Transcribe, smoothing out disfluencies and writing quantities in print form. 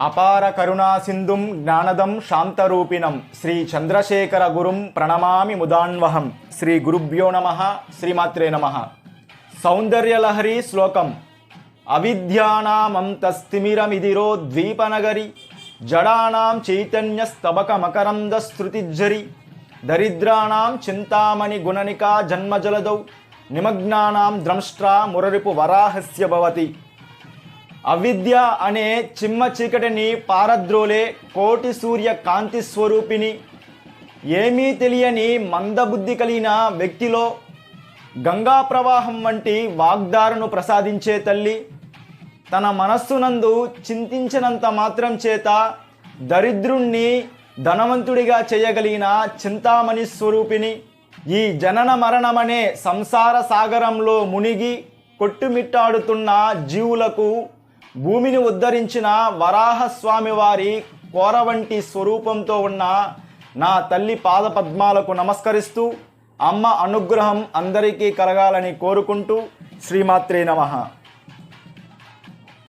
అపార కరుణా సింధుం జ్ఞానదం శాంతరూపిణం శ్రీ చంద్రశేఖర గురుం ప్రణమామి ముదాన్వహం. శ్రీ గురుభ్యో నమః. శ్రీమాత్రే నమః. సౌందర్యలహరి శ్లోకం. అవిద్యానామంతస్తిమిరమిదిరో ద్వీపనగరి జడానాం చైతన్యస్తబక మకరంద స్తృతిజ్జరి దరిద్రాణం చింతామణి గుణనికా జన్మజలదౌ నిమగ్నానాం ద్రంష్ట్రా మురరిపు వరాహస్య భవతి. అవిద్య అనే చిమ్మ చీకటిని పారద్రోలే కోటి సూర్య కాంతి స్వరూపిణి, ఏమీ తెలియని మందబుద్ధి కలిగిన వ్యక్తిలో గంగా ప్రవాహం వంటి వాగ్దారను ప్రసాదించే తల్లి, తన మనస్సునందు చింతించినంత మాత్రం చేత దరిద్రుణ్ణి ధనవంతుడిగా చేయగలిగిన చింతామణి స్వరూపిణి, ఈ జనన మరణమనే సంసార సాగరంలో మునిగి కొట్టుమిట్టాడుతున్న జీవులకు భూమిని ఉద్ధరించిన వరాహస్వామి వారి కోరవంటి స్వరూపంతో ఉన్న నా తల్లి పాదపద్మాలకు నమస్కరిస్తూ అమ్మ అనుగ్రహం అందరికీ కలగాలని కోరుకుంటూ శ్రీమాత్రే నమః.